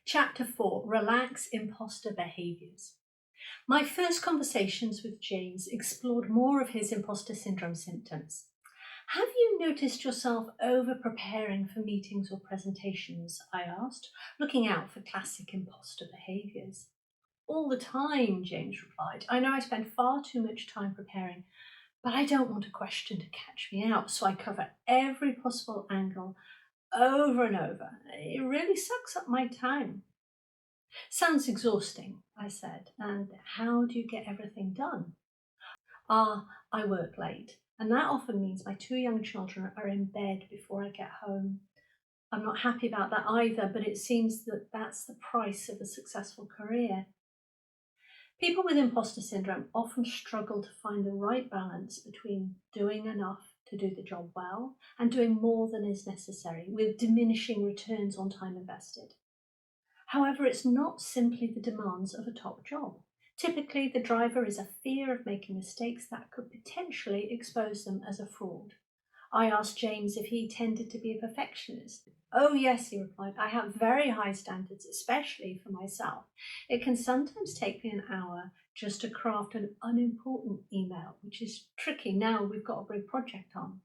Chapter 4, Relax Imposter Behaviours. My first conversations with James explored more of his imposter syndrome symptoms. Have you noticed yourself over-preparing for meetings or presentations? I asked, looking out for classic imposter behaviours. All the time, James replied. I know I spend far too much time preparing, but I don't want a question to catch me out, so I cover every possible angle over and over. It really sucks up my time. Sounds exhausting, I said. And how do you get everything done? I work late, and that often means my two young children are in bed before I get home. I'm not happy about that either, but it seems that that's the price of a successful career. People with imposter syndrome often struggle to find the right balance between doing enough to do the job well and doing more than is necessary, with diminishing returns on time invested. However, it's not simply the demands of a top job. Typically, the driver is a fear of making mistakes that could potentially expose them as a fraud. I asked James if he tended to be a perfectionist. Oh yes, he replied, I have very high standards, especially for myself. It can sometimes take me an hour just to craft an unimportant email, which is tricky now we've got a big project on.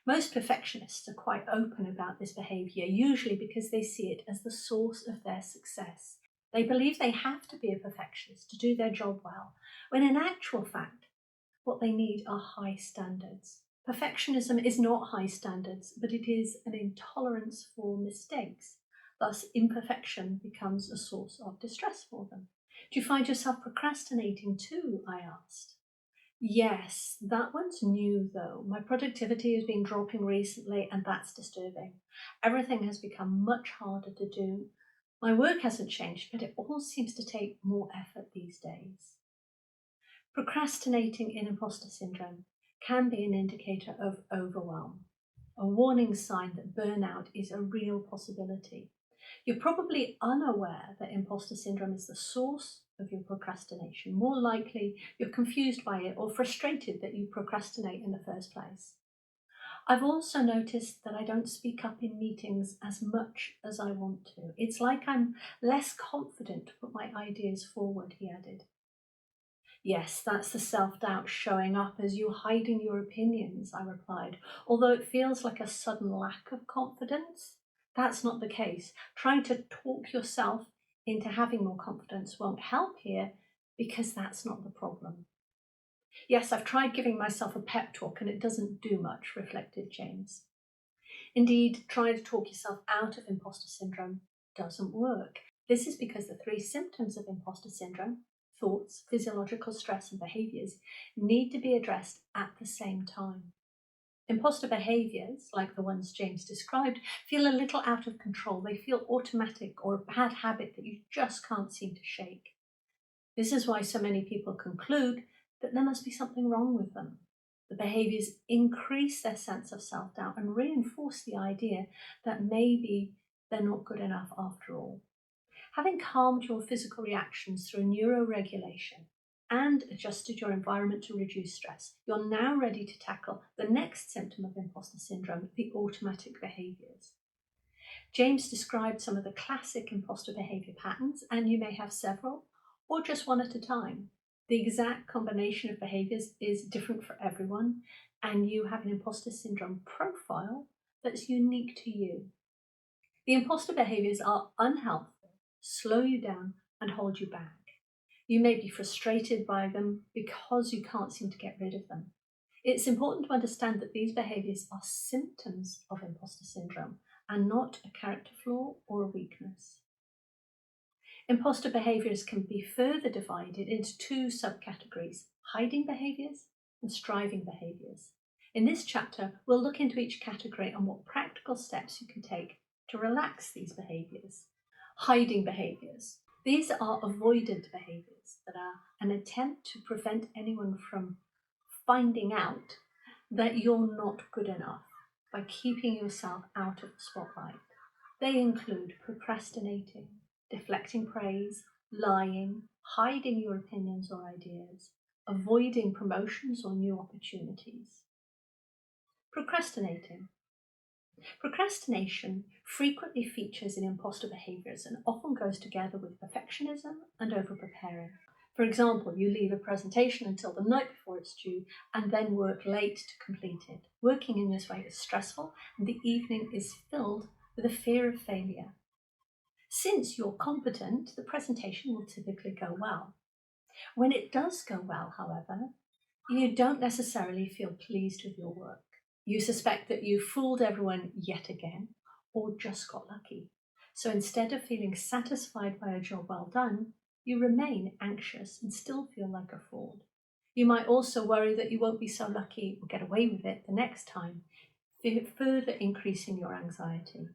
Most perfectionists are quite open about this behaviour, usually because they see it as the source of their success. They believe they have to be a perfectionist to do their job well, when in actual fact, what they need are high standards. Perfectionism is not high standards, but it is an intolerance for mistakes. Thus, imperfection becomes a source of distress for them. Do you find yourself procrastinating too? I asked. Yes, that one's new though. My productivity has been dropping recently, and that's disturbing. Everything has become much harder to do. My work hasn't changed, but it all seems to take more effort these days. Procrastinating in imposter syndrome can be an indicator of overwhelm, a warning sign that burnout is a real possibility. You're probably unaware that imposter syndrome is the source of your procrastination. More likely, you're confused by it or frustrated that you procrastinate in the first place. I've also noticed that I don't speak up in meetings as much as I want to. It's like I'm less confident to put my ideas forward, he added. Yes, that's the self-doubt showing up as you hiding your opinions, I replied, although it feels like a sudden lack of confidence. That's not the case. Trying to talk yourself into having more confidence won't help here because that's not the problem. Yes, I've tried giving myself a pep talk and it doesn't do much, reflected James. Indeed, trying to talk yourself out of imposter syndrome doesn't work. This is because the three symptoms of imposter syndrome, thoughts, physiological stress and behaviours, need to be addressed at the same time. Imposter behaviours, like the ones James described, feel a little out of control. They feel automatic or a bad habit that you just can't seem to shake. This is why so many people conclude that there must be something wrong with them. The behaviours increase their sense of self-doubt and reinforce the idea that maybe they're not good enough after all. Having calmed your physical reactions through neuroregulation and adjusted your environment to reduce stress, you're now ready to tackle the next symptom of imposter syndrome, the automatic behaviours. James described some of the classic imposter behaviour patterns, and you may have several, or just one at a time. The exact combination of behaviours is different for everyone, and you have an imposter syndrome profile that's unique to you. The imposter behaviours are unhelpful, slow you down, and hold you back. You may be frustrated by them because you can't seem to get rid of them. It's important to understand that these behaviours are symptoms of imposter syndrome and not a character flaw or a weakness. Imposter behaviours can be further divided into two subcategories: hiding behaviours and striving behaviours. In this chapter, we'll look into each category and what practical steps you can take to relax these behaviours. Hiding behaviours. These are avoidant behaviours that are an attempt to prevent anyone from finding out that you're not good enough by keeping yourself out of the spotlight. They include procrastinating, deflecting praise, lying, hiding your opinions or ideas, avoiding promotions or new opportunities. Procrastinating. Procrastination frequently features in imposter behaviours and often goes together with perfectionism and over-preparing. For example, you leave a presentation until the night before it's due and then work late to complete it. Working in this way is stressful and the evening is filled with a fear of failure. Since you're competent, the presentation will typically go well. When it does go well, however, you don't necessarily feel pleased with your work. You suspect that you fooled everyone yet again or just got lucky. So instead of feeling satisfied by a job well done, you remain anxious and still feel like a fraud. You might also worry that you won't be so lucky or get away with it the next time, further increasing your anxiety.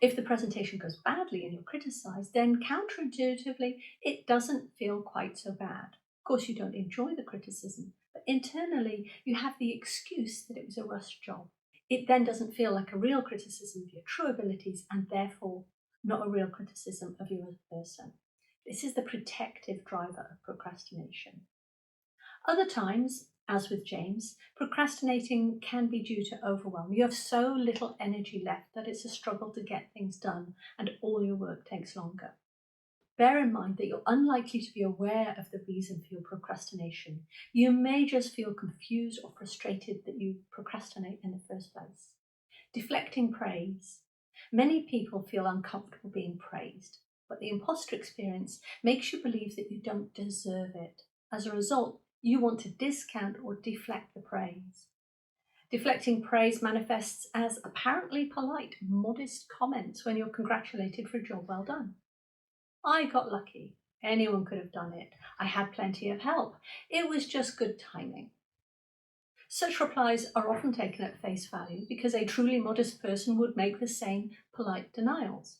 If the presentation goes badly and you're criticised, then counterintuitively, it doesn't feel quite so bad. Of course, you don't enjoy the criticism, but internally, you have the excuse that it was a rushed job. It then doesn't feel like a real criticism of your true abilities and therefore not a real criticism of you as a person. This is the protective driver of procrastination. Other times, as with James, procrastinating can be due to overwhelm. You have so little energy left that it's a struggle to get things done and all your work takes longer. Bear in mind that you're unlikely to be aware of the reason for your procrastination. You may just feel confused or frustrated that you procrastinate in the first place. Deflecting praise. Many people feel uncomfortable being praised, but the imposter experience makes you believe that you don't deserve it. As a result, you want to discount or deflect the praise. Deflecting praise manifests as apparently polite, modest comments when you're congratulated for a job well done. I got lucky. Anyone could have done it. I had plenty of help. It was just good timing. Such replies are often taken at face value because a truly modest person would make the same polite denials.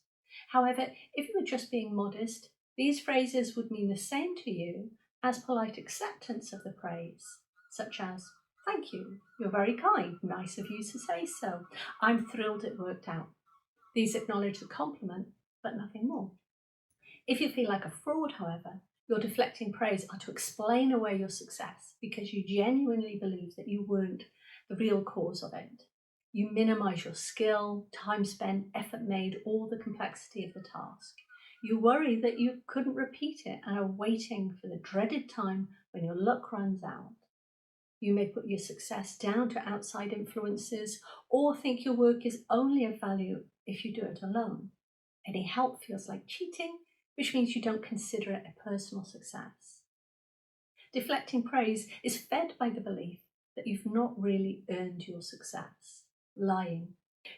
However, if you were just being modest, these phrases would mean the same to you as polite acceptance of the praise, such as, "Thank you, you're very kind, nice of you to say so. I'm thrilled it worked out." These acknowledge the compliment, but nothing more. If you feel like a fraud, however, your deflecting praise are to explain away your success because you genuinely believe that you weren't the real cause of it. You minimize your skill, time spent, effort made, or the complexity of the task. You worry that you couldn't repeat it and are waiting for the dreaded time when your luck runs out. You may put your success down to outside influences or think your work is only of value if you do it alone. Any help feels like cheating, which means you don't consider it a personal success. Deflecting praise is fed by the belief that you've not really earned your success. Lying.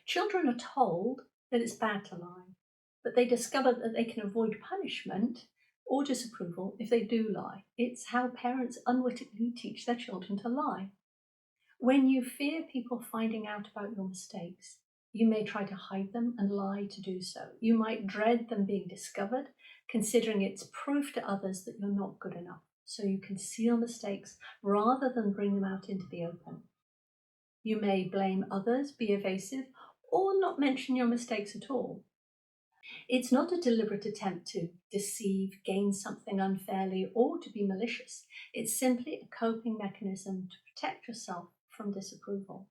Children are told that it's bad to lie, but they discover that they can avoid punishment or disapproval if they do lie. It's how parents unwittingly teach their children to lie. When you fear people finding out about your mistakes, you may try to hide them and lie to do so. You might dread them being discovered, considering it's proof to others that you're not good enough. So you conceal mistakes rather than bring them out into the open. You may blame others, be evasive, or not mention your mistakes at all. It's not a deliberate attempt to deceive, gain something unfairly, or to be malicious. It's simply a coping mechanism to protect yourself from disapproval.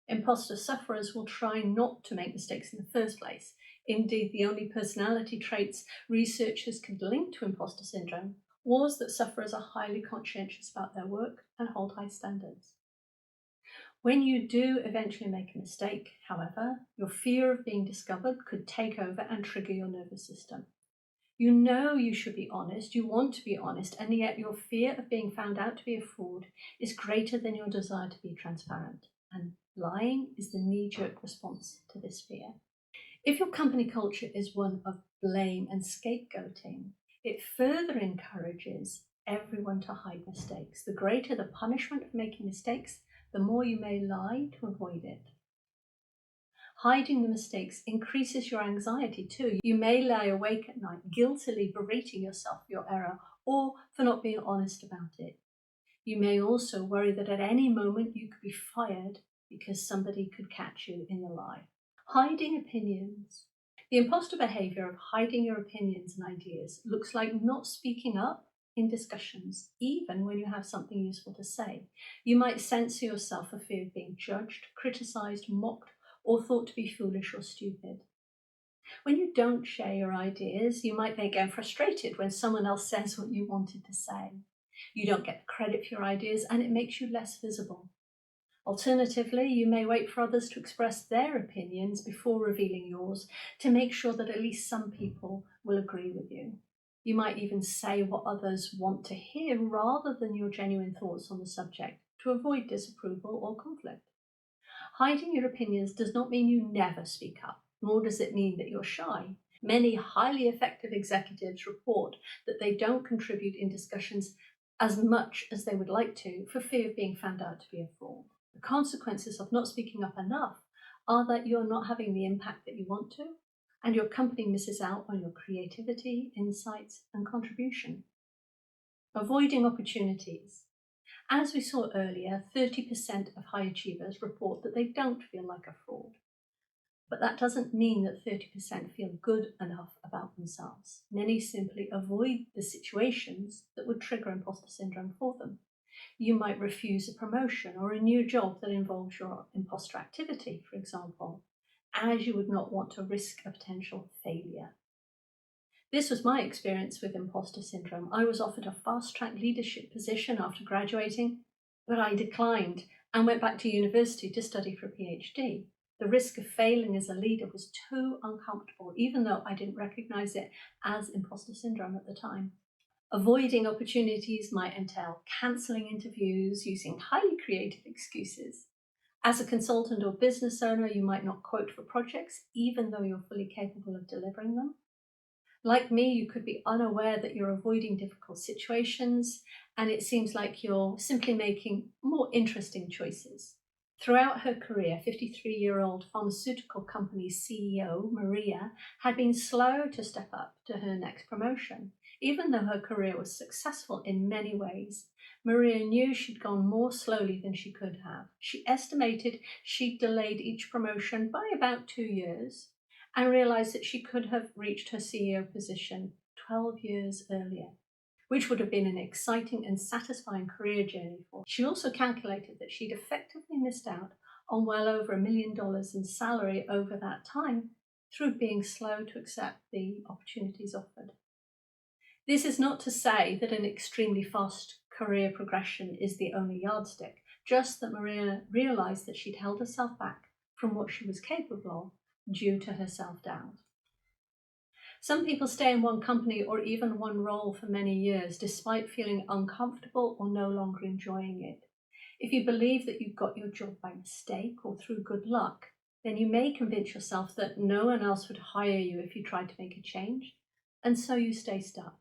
Imposter sufferers will try not to make mistakes in the first place. Indeed, the only personality traits researchers could link to imposter syndrome was that sufferers are highly conscientious about their work and hold high standards. When you do eventually make a mistake, however, your fear of being discovered could take over and trigger your nervous system. You know you should be honest, you want to be honest, and yet your fear of being found out to be a fraud is greater than your desire to be transparent. And lying is the knee-jerk response to this fear. If your company culture is one of blame and scapegoating, it further encourages everyone to hide mistakes. The greater the punishment for making mistakes, the more you may lie to avoid it. Hiding the mistakes increases your anxiety too. You may lie awake at night, guiltily berating yourself for your error or for not being honest about it. You may also worry that at any moment you could be fired because somebody could catch you in the lie. Hiding opinions. The imposter behaviour of hiding your opinions and ideas looks like not speaking up in discussions, even when you have something useful to say. You might censor yourself for fear of being judged, criticised, mocked, or thought to be foolish or stupid. When you don't share your ideas, you might then get frustrated when someone else says what you wanted to say. You don't get credit for your ideas and it makes you less visible. Alternatively, you may wait for others to express their opinions before revealing yours to make sure that at least some people will agree with you. You might even say what others want to hear rather than your genuine thoughts on the subject to avoid disapproval or conflict. Hiding your opinions does not mean you never speak up, nor does it mean that you're shy. Many highly effective executives report that they don't contribute in discussions as much as they would like to for fear of being found out to be a fraud. The consequences of not speaking up enough are that you're not having the impact that you want to, and your company misses out on your creativity, insights, and contribution. Avoiding opportunities. As we saw earlier, 30% of high achievers report that they don't feel like a fraud. But that doesn't mean that 30% feel good enough about themselves. Many simply avoid the situations that would trigger imposter syndrome for them. You might refuse a promotion or a new job that involves your imposter activity, for example, as you would not want to risk a potential failure. This was my experience with imposter syndrome. I was offered a fast-track leadership position after graduating, but I declined and went back to university to study for a PhD. The risk of failing as a leader was too uncomfortable, even though I didn't recognize it as imposter syndrome at the time. Avoiding opportunities might entail cancelling interviews, using highly creative excuses. As a consultant or business owner, you might not quote for projects, even though you're fully capable of delivering them. Like me, you could be unaware that you're avoiding difficult situations, and it seems like you're simply making more interesting choices. Throughout her career, 53-year-old pharmaceutical company CEO Maria had been slow to step up to her next promotion. Even though her career was successful in many ways, Maria knew she'd gone more slowly than she could have. She estimated she'd delayed each promotion by about 2 years and realised that she could have reached her CEO position 12 years earlier, which would have been an exciting and satisfying career journey for her. She also calculated that she'd effectively missed out on well over $1 million in salary over that time through being slow to accept the opportunities offered. This is not to say that an extremely fast career progression is the only yardstick, just that Maria realised that she'd held herself back from what she was capable of due to her self-doubt. Some people stay in one company or even one role for many years despite feeling uncomfortable or no longer enjoying it. If you believe that you got your job by mistake or through good luck, then you may convince yourself that no one else would hire you if you tried to make a change, and so you stay stuck.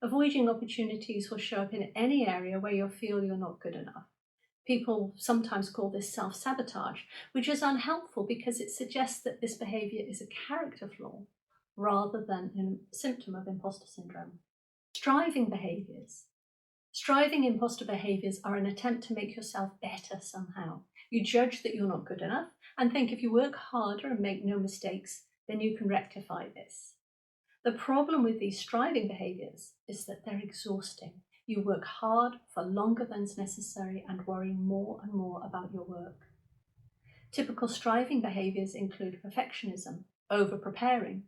Avoiding opportunities will show up in any area where you feel you're not good enough. People sometimes call this self-sabotage, which is unhelpful because it suggests that this behaviour is a character flaw rather than a symptom of imposter syndrome. Striving behaviours. Striving imposter behaviours are an attempt to make yourself better somehow. You judge that you're not good enough and think if you work harder and make no mistakes, then you can rectify this. The problem with these striving behaviours is that they're exhausting. You work hard for longer than is necessary and worry more and more about your work. Typical striving behaviours include perfectionism, over-preparing,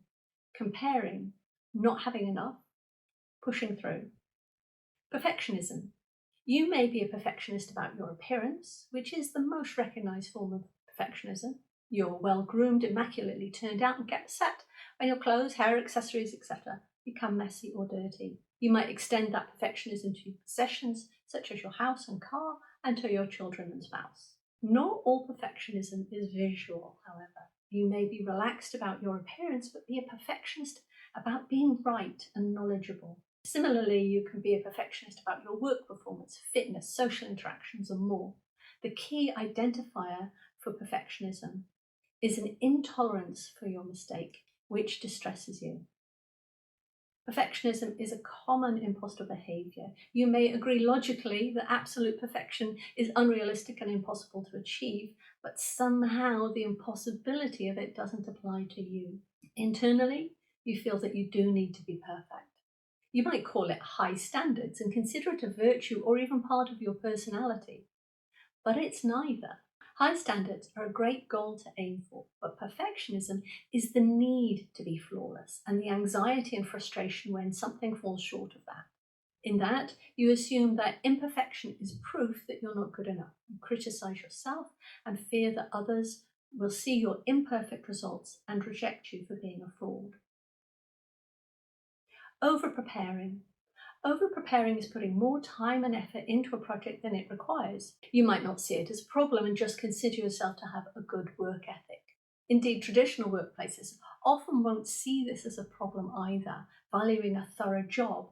comparing, not having enough, pushing through. Perfectionism. You may be a perfectionist about your appearance, which is the most recognised form of perfectionism. You're well-groomed, immaculately turned out, and get upset when your clothes, hair, accessories, etc. become messy or dirty. You might extend that perfectionism to your possessions, such as your house and car, and to your children and spouse. Not all perfectionism is visual, however. You may be relaxed about your appearance, but be a perfectionist about being right and knowledgeable. Similarly, you can be a perfectionist about your work performance, fitness, social interactions, and more. The key identifier for perfectionism is an intolerance for your mistake, which distresses you. Perfectionism is a common imposter behaviour. You may agree logically that absolute perfection is unrealistic and impossible to achieve, but somehow the impossibility of it doesn't apply to you. Internally, you feel that you do need to be perfect. You might call it high standards and consider it a virtue or even part of your personality, but it's neither. High standards are a great goal to aim for, but perfectionism is the need to be flawless and the anxiety and frustration when something falls short of that. In that, you assume that imperfection is proof that you're not good enough. You criticize yourself and fear that others will see your imperfect results and reject you for being a fraud. Over-preparing. Over-preparing is putting more time and effort into a project than it requires. You might not see it as a problem and just consider yourself to have a good work ethic. Indeed, traditional workplaces often won't see this as a problem either, valuing a thorough job.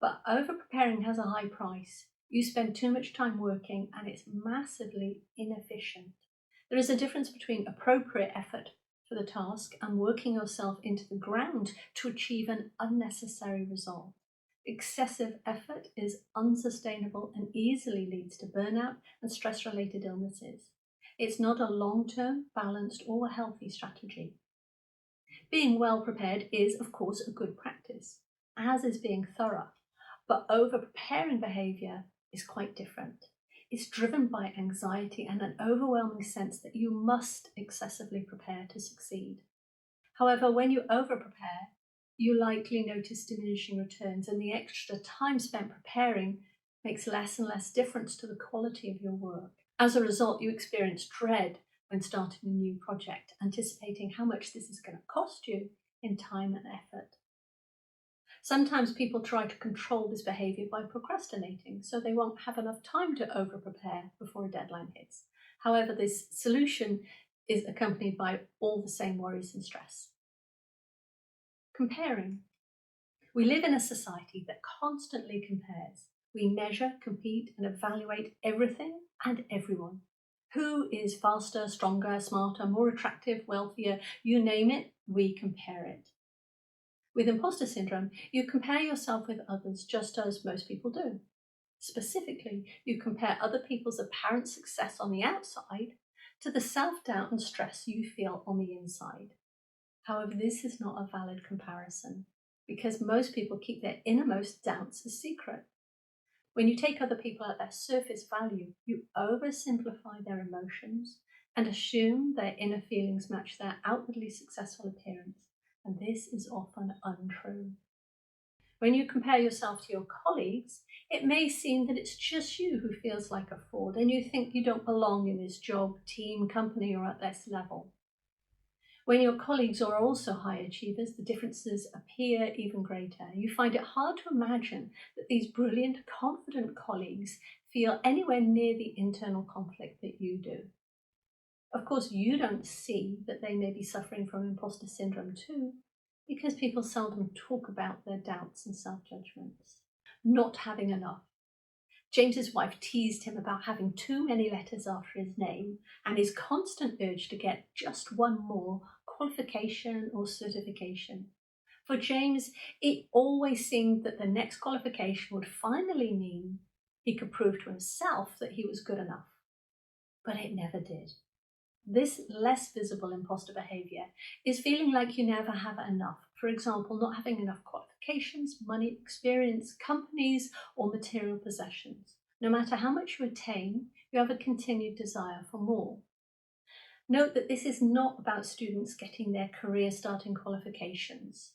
But over-preparing has a high price. You spend too much time working and it's massively inefficient. There is a difference between appropriate effort for the task and working yourself into the ground to achieve an unnecessary result. Excessive effort is unsustainable and easily leads to burnout and stress-related illnesses. It's not a long-term, balanced or healthy strategy. Being well prepared is, of course, a good practice, as is being thorough. But over-preparing behaviour is quite different. It's driven by anxiety and an overwhelming sense that you must excessively prepare to succeed. However, when you over-prepare, you likely notice diminishing returns, and the extra time spent preparing makes less and less difference to the quality of your work. As a result, you experience dread when starting a new project, anticipating how much this is going to cost you in time and effort. Sometimes people try to control this behaviour by procrastinating, so they won't have enough time to over-prepare before a deadline hits. However, this solution is accompanied by all the same worries and stress. Comparing. We live in a society that constantly compares. We measure, compete, and evaluate everything and everyone. Who is faster, stronger, smarter, more attractive, wealthier, you name it, we compare it. With imposter syndrome, you compare yourself with others just as most people do. Specifically, you compare other people's apparent success on the outside to the self-doubt and stress you feel on the inside. However, this is not a valid comparison because most people keep their innermost doubts a secret. When you take other people at their surface value, you oversimplify their emotions and assume their inner feelings match their outwardly successful appearance. And this is often untrue. When you compare yourself to your colleagues, it may seem that it's just you who feels like a fraud and you think you don't belong in this job, team, company, or at this level. When your colleagues are also high achievers, the differences appear even greater. You find it hard to imagine that these brilliant, confident colleagues feel anywhere near the internal conflict that you do. Of course, you don't see that they may be suffering from imposter syndrome too, because people seldom talk about their doubts and self-judgments. Not having enough. James's wife teased him about having too many letters after his name and his constant urge to get just one more qualification or certification. For James, it always seemed that the next qualification would finally mean he could prove to himself that he was good enough. But it never did. This less visible imposter behaviour is feeling like you never have enough. For example, not having enough qualifications, money, experience, companies, or material possessions. No matter how much you attain, you have a continued desire for more. Note that this is not about students getting their career starting qualifications.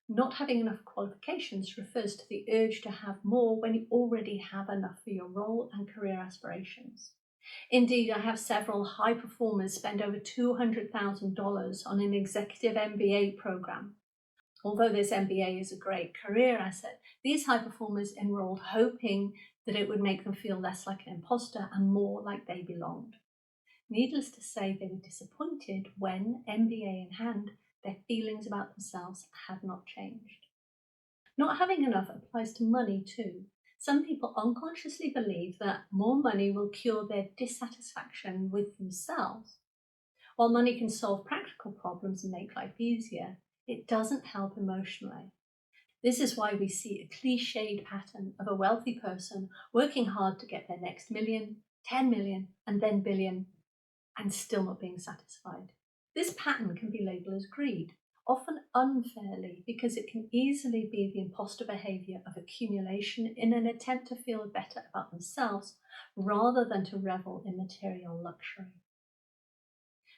Not having enough qualifications refers to the urge to have more when you already have enough for your role and career aspirations. Indeed, I have several high performers spend over $200,000 on an executive MBA program. Although this MBA is a great career asset, these high performers enrolled hoping that it would make them feel less like an imposter and more like they belonged. Needless to say, they were disappointed when, MBA in hand, their feelings about themselves had not changed. Not having enough applies to money too. Some people unconsciously believe that more money will cure their dissatisfaction with themselves. While money can solve practical problems and make life easier, it doesn't help emotionally. This is why we see a cliched pattern of a wealthy person working hard to get their next million, 10 million, and then billion, and still not being satisfied. This pattern can be labelled as greed, often unfairly, because it can easily be the imposter behaviour of accumulation in an attempt to feel better about themselves rather than to revel in material luxury.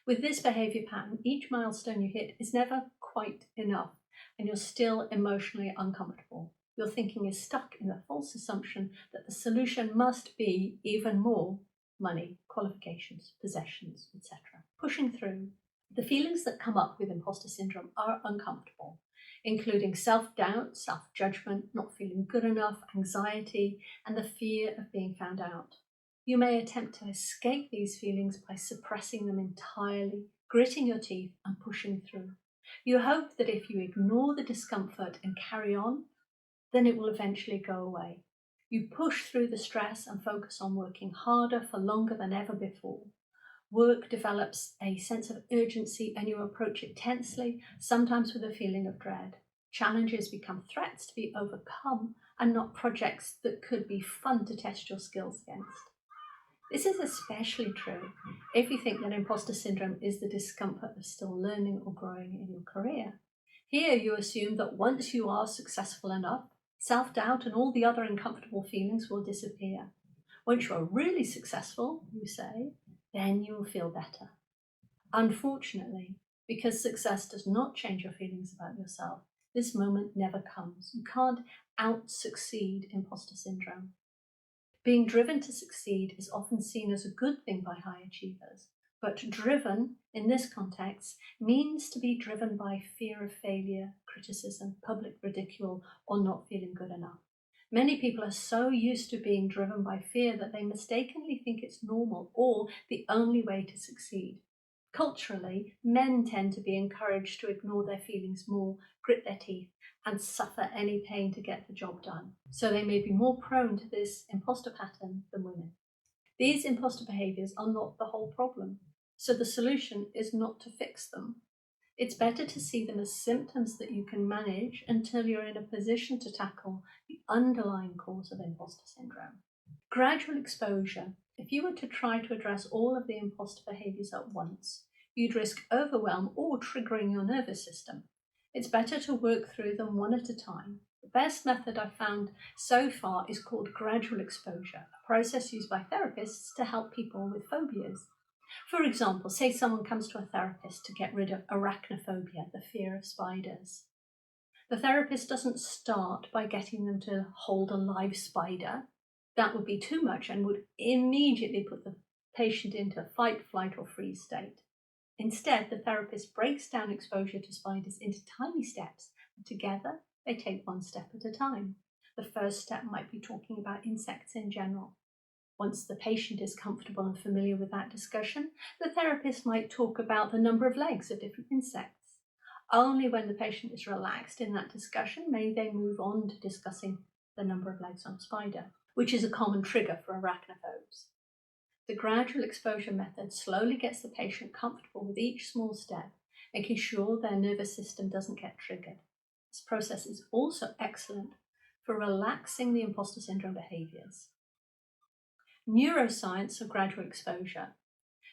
With this behaviour pattern, each milestone you hit is never quite enough, and you're still emotionally uncomfortable. Your thinking is stuck in the false assumption that the solution must be even more money, qualifications, possessions, etc. Pushing through. The feelings that come up with imposter syndrome are uncomfortable, including self-doubt, self-judgment, not feeling good enough, anxiety, and the fear of being found out. You may attempt to escape these feelings by suppressing them entirely, gritting your teeth and pushing through. You hope that if you ignore the discomfort and carry on, then it will eventually go away. You push through the stress and focus on working harder for longer than ever before. Work develops a sense of urgency and you approach it tensely, sometimes with a feeling of dread. Challenges become threats to be overcome and not projects that could be fun to test your skills against. This is especially true if you think that imposter syndrome is the discomfort of still learning or growing in your career. Here you assume that once you are successful enough, self-doubt and all the other uncomfortable feelings will disappear. Once you are really successful, you say, then you will feel better. Unfortunately, because success does not change your feelings about yourself, this moment never comes. You can't out-succeed imposter syndrome. Being driven to succeed is often seen as a good thing by high achievers, but driven, in this context, means to be driven by fear of failure, criticism, public ridicule, or not feeling good enough. Many people are so used to being driven by fear that they mistakenly think it's normal or the only way to succeed. Culturally, men tend to be encouraged to ignore their feelings more, grit their teeth, and suffer any pain to get the job done. So they may be more prone to this imposter pattern than women. These imposter behaviours are not the whole problem, so the solution is not to fix them. It's better to see them as symptoms that you can manage until you're in a position to tackle the underlying cause of imposter syndrome. Gradual exposure. If you were to try to address all of the imposter behaviours at once, you'd risk overwhelm or triggering your nervous system. It's better to work through them one at a time. The best method I've found so far is called gradual exposure, a process used by therapists to help people with phobias. For example, say someone comes to a therapist to get rid of arachnophobia, the fear of spiders. The therapist doesn't start by getting them to hold a live spider. That would be too much and would immediately put the patient into a fight, flight, or freeze state. Instead, the therapist breaks down exposure to spiders into tiny steps, and together they take one step at a time. The first step might be talking about insects in general. Once the patient is comfortable and familiar with that discussion, the therapist might talk about the number of legs of different insects. Only when the patient is relaxed in that discussion may they move on to discussing the number of legs on a spider, which is a common trigger for arachnophobes. The gradual exposure method slowly gets the patient comfortable with each small step, making sure their nervous system doesn't get triggered. This process is also excellent for relaxing the imposter syndrome behaviours. Neuroscience of gradual exposure.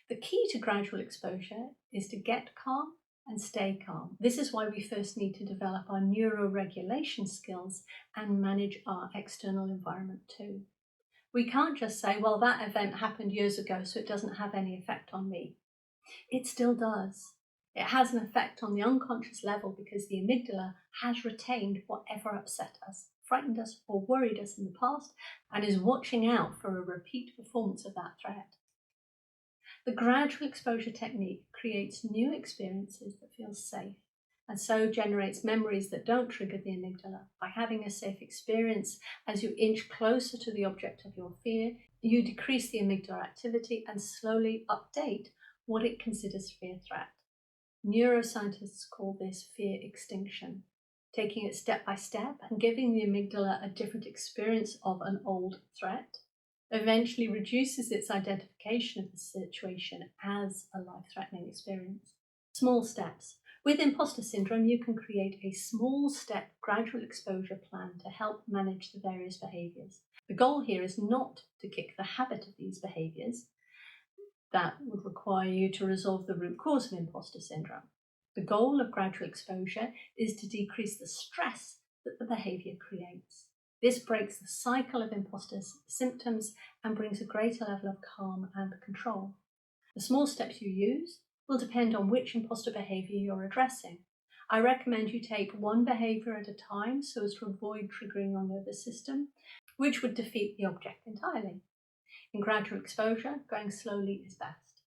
The key to gradual exposure is to get calm and stay calm. This is why we first need to develop our neuroregulation skills and manage our external environment too. We can't just say, well, that event happened years ago, so it doesn't have any effect on me. It still does. It has an effect on the unconscious level because the amygdala has retained whatever upset us, frightened us, or worried us in the past, and is watching out for a repeat performance of that threat. The gradual exposure technique creates new experiences that feel safe, and so generates memories that don't trigger the amygdala. By having a safe experience, as you inch closer to the object of your fear, you decrease the amygdala activity and slowly update what it considers to be a threat. Neuroscientists call this fear extinction. Taking it step by step and giving the amygdala a different experience of an old threat eventually reduces its identification of the situation as a life-threatening experience. Small steps. With imposter syndrome, you can create a small step gradual exposure plan to help manage the various behaviours. The goal here is not to kick the habit of these behaviours. That would require you to resolve the root cause of imposter syndrome. The goal of gradual exposure is to decrease the stress that the behaviour creates. This breaks the cycle of imposter symptoms and brings a greater level of calm and control. The small steps you use will will depend on which imposter behaviour you're addressing. I recommend you take one behaviour at a time so as to avoid triggering your nervous system, which would defeat the object entirely. In gradual exposure, going slowly is best.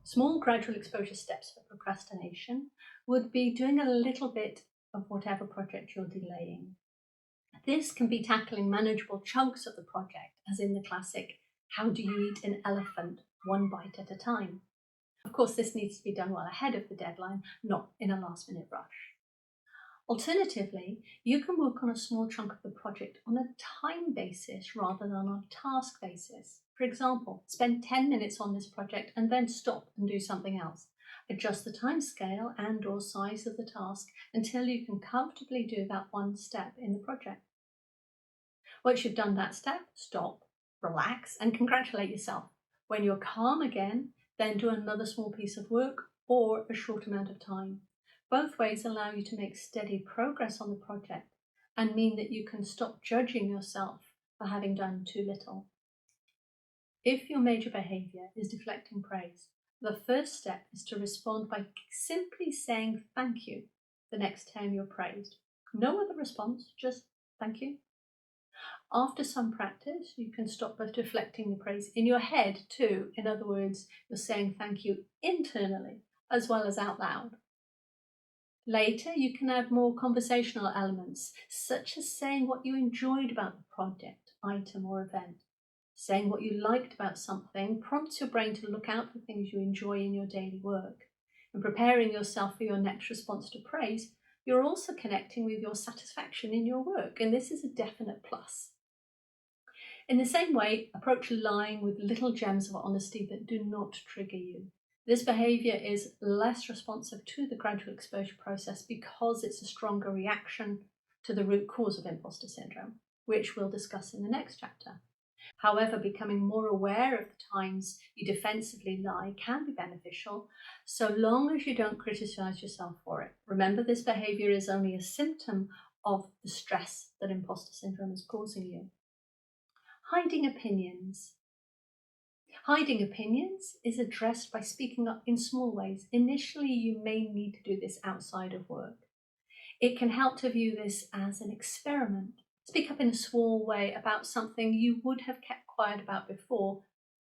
Small gradual exposure steps for procrastination would be doing a little bit of whatever project you're delaying. This can be tackling manageable chunks of the project, as in the classic, how do you eat an elephant, one bite at a time? Of course, this needs to be done well ahead of the deadline, not in a last-minute rush. Alternatively, you can work on a small chunk of the project on a time basis rather than on a task basis. For example, spend 10 minutes on this project and then stop and do something else. Adjust the time scale and/or size of the task until you can comfortably do that one step in the project. Once you've done that step, stop, relax, and congratulate yourself. When you're calm again, then do another small piece of work or a short amount of time. Both ways allow you to make steady progress on the project and mean that you can stop judging yourself for having done too little. If your major behaviour is deflecting praise, the first step is to respond by simply saying thank you the next time you're praised. No other response, just thank you. After some practice, you can stop deflecting the praise in your head too. In other words, you're saying thank you internally as well as out loud. Later, you can add more conversational elements, such as saying what you enjoyed about the project, item, or event. Saying what you liked about something prompts your brain to look out for things you enjoy in your daily work. And preparing yourself for your next response to praise, you're also connecting with your satisfaction in your work, and this is a definite plus. In the same way, approach lying with little gems of honesty that do not trigger you. This behaviour is less responsive to the gradual exposure process because it's a stronger reaction to the root cause of imposter syndrome, which we'll discuss in the next chapter. However, becoming more aware of the times you defensively lie can be beneficial, so long as you don't criticise yourself for it. Remember, this behaviour is only a symptom of the stress that imposter syndrome is causing you. Hiding opinions. Hiding opinions is addressed by speaking up in small ways. Initially, you may need to do this outside of work. It can help to view this as an experiment. Speak up in a small way about something you would have kept quiet about before.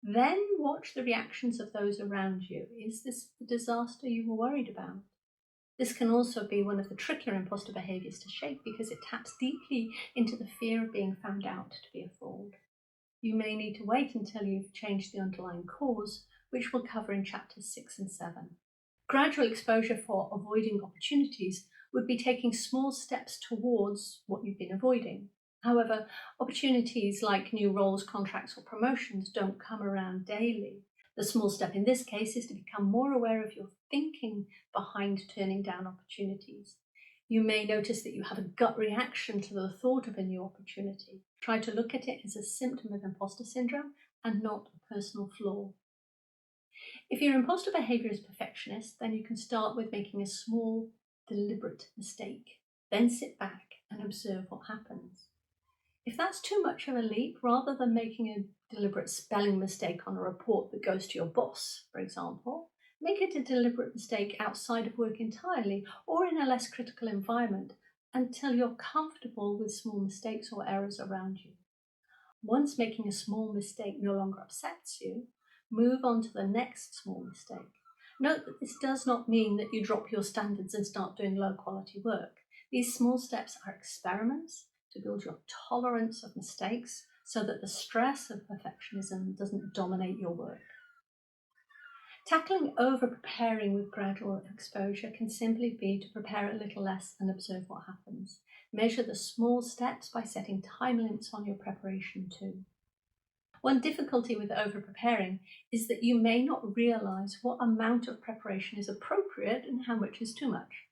Then watch the reactions of those around you. Is this the disaster you were worried about? This can also be one of the trickier imposter behaviours to shake because it taps deeply into the fear of being found out to be a fraud. You may need to wait until you've changed the underlying cause, which we'll cover in chapters 6 and 7. Gradual exposure for avoiding opportunities would be taking small steps towards what you've been avoiding. However, opportunities like new roles, contracts, or promotions don't come around daily. The small step in this case is to become more aware of your thinking behind turning down opportunities. You may notice that you have a gut reaction to the thought of a new opportunity. Try to look at it as a symptom of imposter syndrome and not a personal flaw. If your imposter behaviour is perfectionist, then you can start with making a small, deliberate mistake. Then sit back and observe what happens. If that's too much of a leap, rather than making a deliberate spelling mistake on a report that goes to your boss, for example, make it a deliberate mistake outside of work entirely or in a less critical environment until you're comfortable with small mistakes or errors around you. Once making a small mistake no longer upsets you, move on to the next small mistake. Note that this does not mean that you drop your standards and start doing low quality work. These small steps are experiments to build your tolerance of mistakes so that the stress of perfectionism doesn't dominate your work. Tackling over-preparing with gradual exposure can simply be to prepare a little less and observe what happens. Measure the small steps by setting time limits on your preparation too. One difficulty with over-preparing is that you may not realise what amount of preparation is appropriate and how much is too much.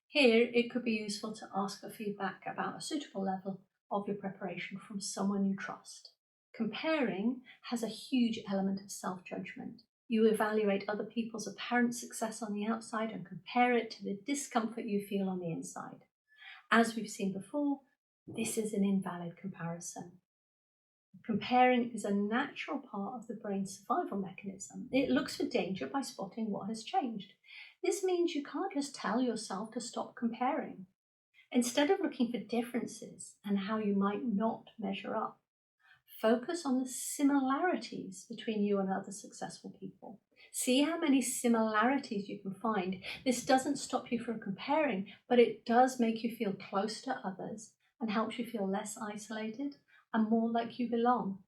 Here, it could be useful to ask for feedback about a suitable level of your preparation from someone you trust. Comparing has a huge element of self-judgment. You evaluate other people's apparent success on the outside and compare it to the discomfort you feel on the inside. As we've seen before, this is an invalid comparison. Comparing is a natural part of the brain's survival mechanism. It looks for danger by spotting what has changed. This means you can't just tell yourself to stop comparing. Instead of looking for differences and how you might not measure up, focus on the similarities between you and other successful people. See how many similarities you can find. This doesn't stop you from comparing, but it does make you feel close to others and helps you feel less isolated and more like you belong.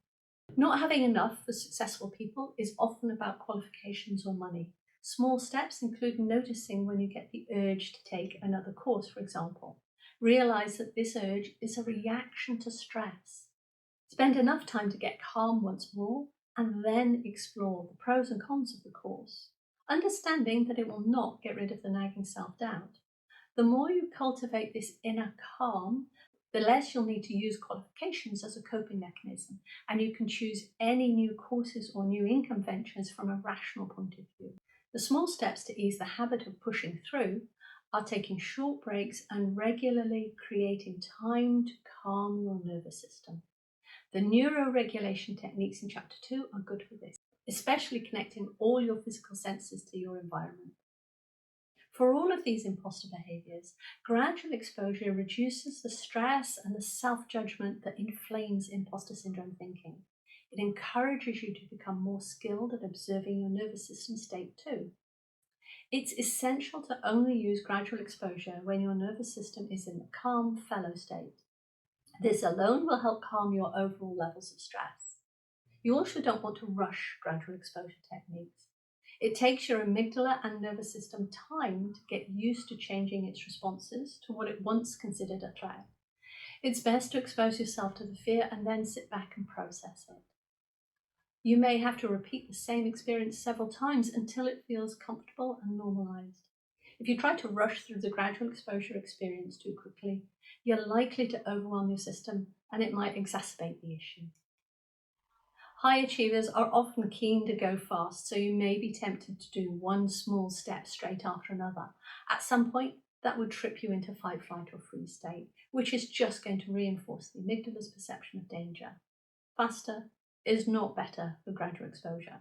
Not having enough for successful people is often about qualifications or money. Small steps include noticing when you get the urge to take another course, for example. Realize that this urge is a reaction to stress. Spend enough time to get calm once more, and then explore the pros and cons of the course, understanding that it will not get rid of the nagging self-doubt. The more you cultivate this inner calm, the less you'll need to use qualifications as a coping mechanism, and you can choose any new courses or new income ventures from a rational point of view. The small steps to ease the habit of pushing through are taking short breaks and regularly creating time to calm your nervous system. The neuroregulation techniques in Chapter 2 are good for this, especially connecting all your physical senses to your environment. For all of these imposter behaviours, gradual exposure reduces the stress and the self-judgment that inflames imposter syndrome thinking. It encourages you to become more skilled at observing your nervous system state too. It's essential to only use gradual exposure when your nervous system is in the calm fellow state. This alone will help calm your overall levels of stress. You also don't want to rush gradual exposure techniques. It takes your amygdala and nervous system time to get used to changing its responses to what it once considered a threat. It's best to expose yourself to the fear and then sit back and process it. You may have to repeat the same experience several times until it feels comfortable and normalized. If you try to rush through the gradual exposure experience too quickly, you're likely to overwhelm your system and it might exacerbate the issue. High achievers are often keen to go fast, so you may be tempted to do one small step straight after another. At some point, that would trip you into fight, flight, or freeze state, which is just going to reinforce the amygdala's perception of danger. Faster is not better for gradual exposure.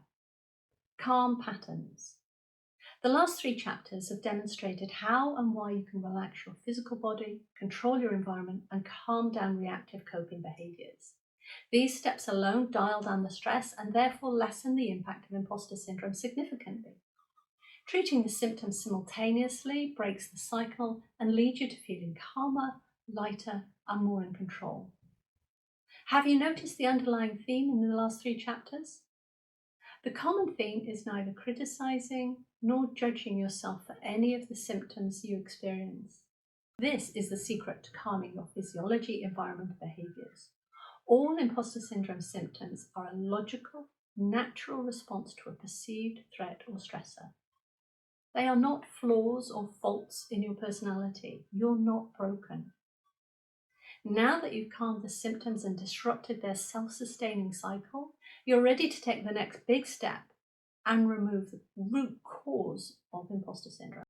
Calm patterns. The last 3 chapters have demonstrated how and why you can relax your physical body, control your environment, and calm down reactive coping behaviours. These steps alone dial down the stress and therefore lessen the impact of imposter syndrome significantly. Treating the symptoms simultaneously breaks the cycle and leads you to feeling calmer, lighter, and more in control. Have you noticed the underlying theme in the last 3 chapters? The common theme is neither criticizing nor judging yourself for any of the symptoms you experience. This is the secret to calming your physiology, environment, and behaviours. All imposter syndrome symptoms are a logical, natural response to a perceived threat or stressor. They are not flaws or faults in your personality. You're not broken. Now that you've calmed the symptoms and disrupted their self-sustaining cycle, you're ready to take the next big step and remove the root cause of imposter syndrome.